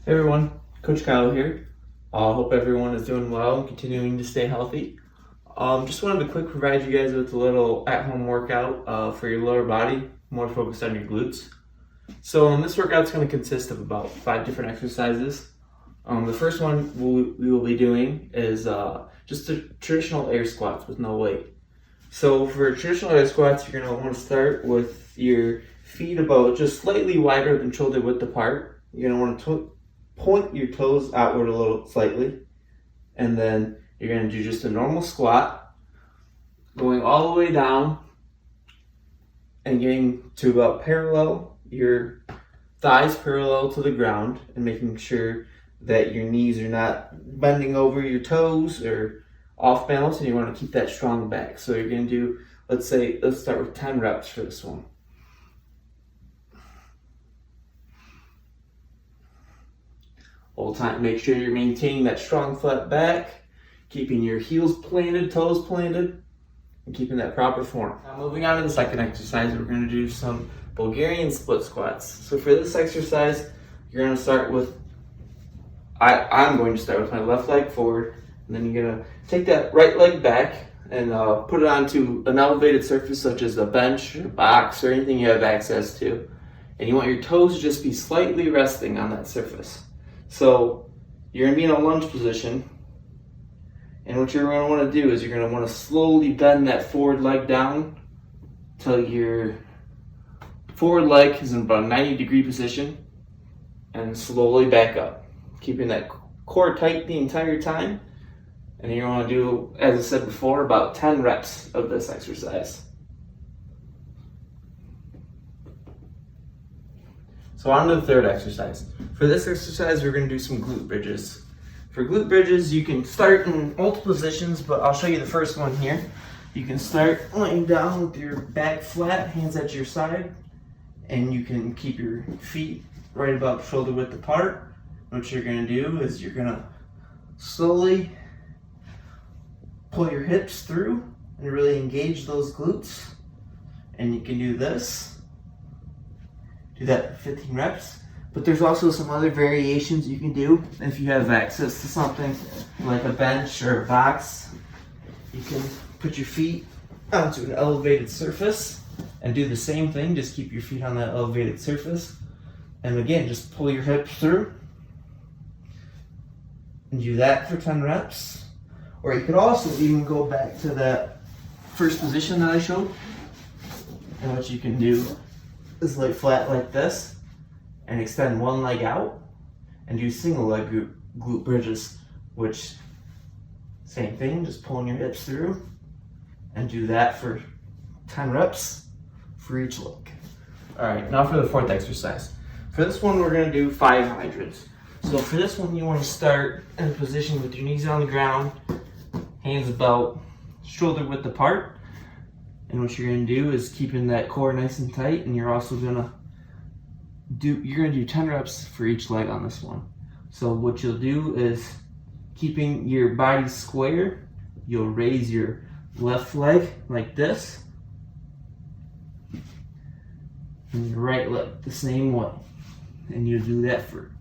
Hey everyone, Coach Kyle here. Hope everyone is doing well and continuing to stay healthy. Just wanted to quick provide you guys with a little at-home workout for your lower body, more focused on your glutes. So this workout's going to consist of about 5 different exercises. The first one we will be doing is just a traditional air squats with no weight. So for traditional air squats, you're going to want to start with your feet about just slightly wider than shoulder width apart. You're going to want to point your toes outward a little slightly, and then you're going to do just a normal squat, going all the way down and getting to about parallel, your thighs parallel to the ground, and making sure that your knees are not bending over your toes or off balance, and you want to keep that strong back. So you're going to do, let's start with 10 reps for this one. Whole time, make sure you're maintaining that strong flat back, keeping your heels planted, toes planted, and keeping that proper form. Now moving on to the second exercise, we're going to do some Bulgarian split squats. So for this exercise, you're going to start with, I'm going to start with my left leg forward, and then you're going to take that right leg back and put it onto an elevated surface such as a bench, or a box, or anything you have access to. And you want your toes to just be slightly resting on that surface. So you're going to be in a lunge position, and what you're going to want to do is you're going to want to slowly bend that forward leg down till your forward leg is in about a 90-degree position, and slowly back up, keeping that core tight the entire time. And you're going to do, as I said before, about 10 reps of this exercise. So on to the third exercise. For this exercise, we're going to do some glute bridges. For glute bridges, you can start in multiple positions, but I'll show you the first one here. You can start laying down with your back flat, hands at your side, and you can keep your feet right about shoulder width apart. What you're going to do is you're going to slowly pull your hips through and really engage those glutes. And you can do this. Do that for 15 reps. But there's also some other variations you can do if you have access to something like a bench or a box. You can put your feet onto an elevated surface and do the same thing. Just keep your feet on that elevated surface. And again, just pull your hips through. And do that for 10 reps. Or you could also even go back to that first position that I showed. And what you can do is lay flat like this and extend one leg out and do single leg glute bridges, which same thing, just pulling your hips through, and do that for 10 reps for each leg. All right, now for the fourth exercise. For this one, we're gonna do 5 hydrants. So for this one, you wanna start in a position with your knees on the ground, hands about shoulder width apart. And what you're going to do is keeping that core nice and tight, and you're also going to do 10 reps for each leg on this one. So what you'll do is, keeping your body square, you'll raise your left leg like this, and your right leg the same way. And you'll do that for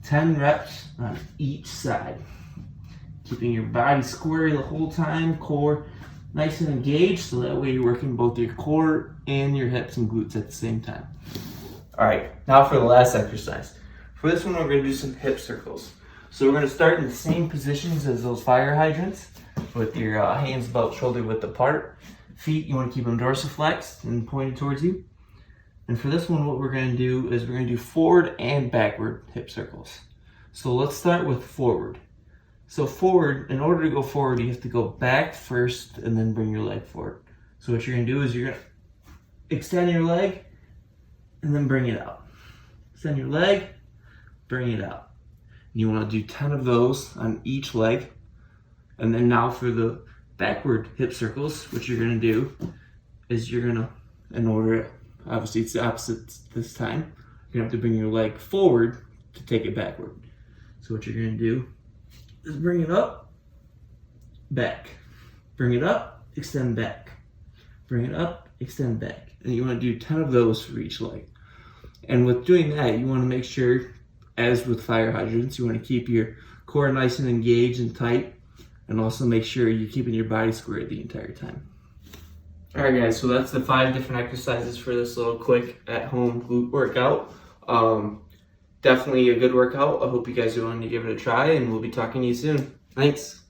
10 reps on each side. Keeping your body square the whole time, core nice and engaged, so that way you're working both your core and your hips and glutes at the same time. All right, now for the last exercise. For this one, we're going to do some hip circles. So we're going to start in the same positions as those fire hydrants, with your hands about shoulder width apart. Feet, you want to keep them dorsiflexed and pointed towards you. And for this one, what we're going to do is we're going to do forward and backward hip circles. So let's start with forward. So forward, in order to go forward, you have to go back first and then bring your leg forward. So what you're going to do is you're going to extend your leg and then bring it out. Extend your leg, bring it out. And you want to do 10 of those on each leg. And then now for the backward hip circles, what you're going to do is you're going to, in order, obviously it's the opposite this time, you're going to have to bring your leg forward to take it backward. So what you're going to do is bring it up, back. Bring it up, extend back. Bring it up, extend back. And you want to do 10 of those for each leg. And with doing that, you want to make sure as with fire hydrants, you want to keep your core nice and engaged and tight, and also make sure you're keeping your body square the entire time. Alright guys, so that's the 5 different exercises for this little quick at-home glute workout. Definitely a good workout. I hope you guys are willing to give it a try, and we'll be talking to you soon. Thanks.